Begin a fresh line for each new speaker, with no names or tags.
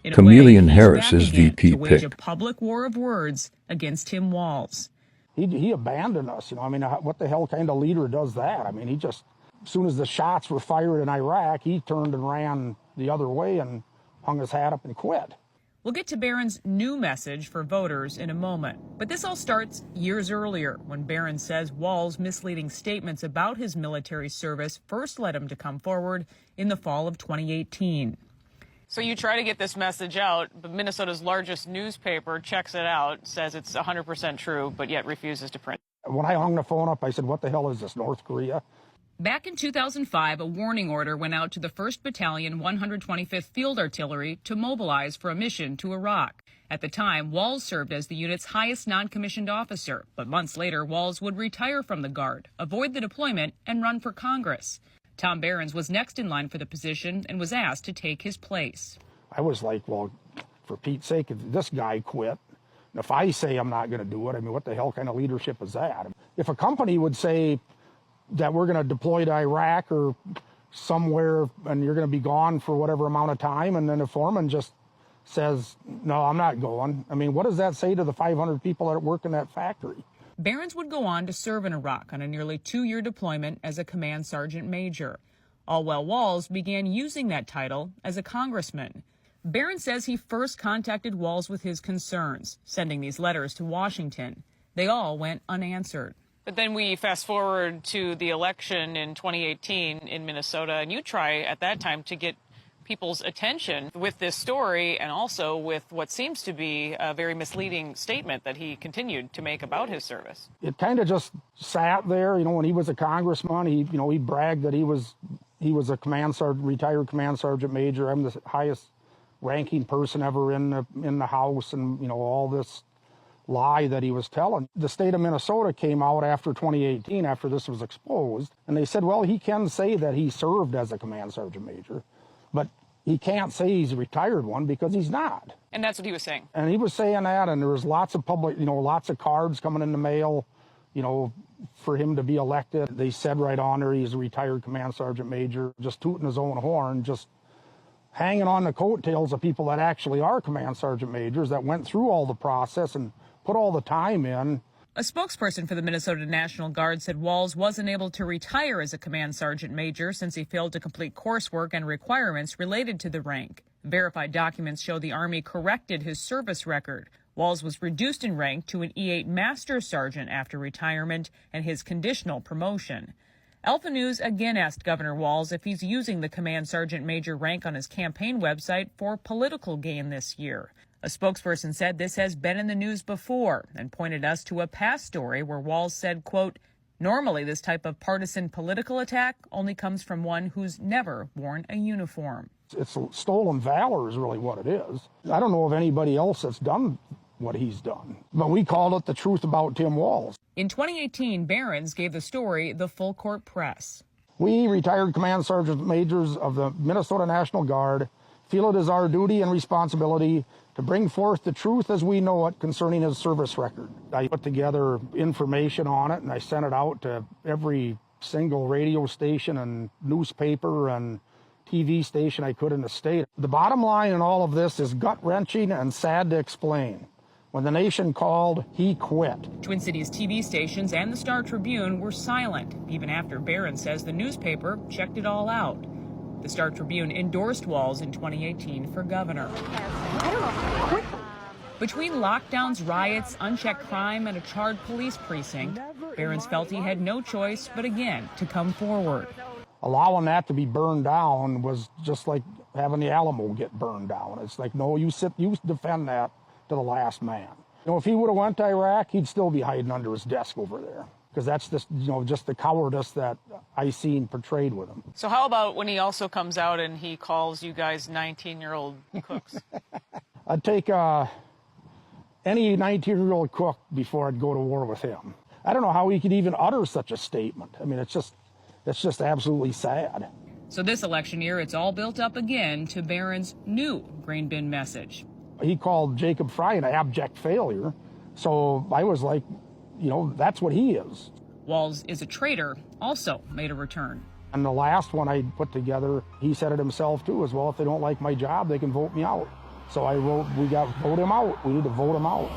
In a
Chameleon
way, he's
Harris
back
is
again
VP
to wage
pick.
a public war of words against Tim Walz.
He abandoned us, I mean, what the hell kind of leader does that? I mean, he just, as soon as the shots were fired in Iraq, he turned and ran the other way and hung his hat up and quit.
We'll get to Barron's new message for voters in a moment. But this all starts years earlier when Barron says Walz's misleading statements about his military service first led him to come forward in the fall of 2018. So you try to get this message out, but Minnesota's largest newspaper checks it out, says it's 100% true, but yet refuses to print.
When I hung the phone up, I said, what the hell is this, North Korea?
Back in 2005, a warning order went out to the 1st Battalion, 125th Field Artillery to mobilize for a mission to Iraq. At the time, Walz served as the unit's highest non-commissioned officer, but months later, Walz would retire from the Guard, avoid the deployment, and run for Congress. Tom Behrens was next in line for the position and was asked to take his place.
I was like, well, for Pete's sake, if this guy quit, if I say I'm not going to do it, I mean, what the hell kind of leadership is that? If a company would say that we're going to deploy to Iraq or somewhere and you're going to be gone for whatever amount of time, and then a foreman just says, no, I'm not going. I mean, what does that say to the 500 people that work in that factory?
Behrens would go on to serve in Iraq on a nearly 2-year deployment as a command sergeant major. All while Walz began using that title as a congressman. Behrens says he first contacted Walz with his concerns, sending these letters to Washington. They all went unanswered. But then we fast forward to the election in 2018 in Minnesota, and you try at that time to get people's attention with this story and also with what seems to be a very misleading statement that he continued to make about his service.
It kind of just sat there, when he was a congressman, he bragged that he was a retired command sergeant major. I'm the highest ranking person ever in the House, and all this lie that he was telling. The state of Minnesota came out after 2018, after this was exposed, and they said, well, he can say that he served as a command sergeant major, but he can't say he's a retired one because he's not.
And that's what he was saying.
And he was saying that, and there was lots of lots of cards coming in the mail, for him to be elected. They said right on there he's a retired command sergeant major, just tooting his own horn, just hanging on the coattails of people that actually are command sergeant majors that went through all the process and put all the time in.
A spokesperson for the Minnesota National Guard said Walz wasn't able to retire as a command sergeant major since he failed to complete coursework and requirements related to the rank. Verified documents show the Army corrected his service record. Walz was reduced in rank to an E8 Master Sergeant after retirement and his conditional promotion. Alpha News again asked Governor Walz if he's using the command sergeant major rank on his campaign website for political gain this year. A spokesperson said this has been in the news before and pointed us to a past story where Walz said, quote, normally this type of partisan political attack only comes from one who's never worn a uniform.
It's stolen valor is really what it is. I don't know of anybody else that's done what he's done. But we called it the truth about Tim Walz.
In 2018, Behrens gave the story the full court press.
We, retired command sergeant majors of the Minnesota National Guard, feel it is our duty and responsibility to bring forth the truth as we know it concerning his service record. I put together information on it and I sent it out to every single radio station and newspaper and TV station I could in the state. The bottom line in all of this is gut-wrenching and sad to explain. When the nation called, he quit.
Twin Cities TV stations and the Star Tribune were silent, even after Behrens says the newspaper checked it all out. The Star Tribune endorsed Walz in 2018 for governor. Between lockdowns, riots, unchecked crime, and a charred police precinct, Behrens felt he had no choice but again to come forward.
Allowing that to be burned down was just like having the Alamo get burned down. It's like, no, you defend that to the last man. If he would have went to Iraq, he'd still be hiding under his desk over there. Because that's just the cowardice that I seen portrayed with him.
So how about when he also comes out and he calls you guys 19-year-old cooks?
I'd take any 19-year-old cook before I'd go to war with him. I don't know how he could even utter such a statement. I mean, it's just absolutely sad.
So this election year, it's all built up again to Behrens' new grain bin message.
He called Jacob Fry an abject failure. So I was like, that's what he is.
Walz is a traitor, also made a return.
And the last one I put together, he said it himself too, as well, if they don't like my job, they can vote me out. So I wrote, we got vote him out. We need to vote him out.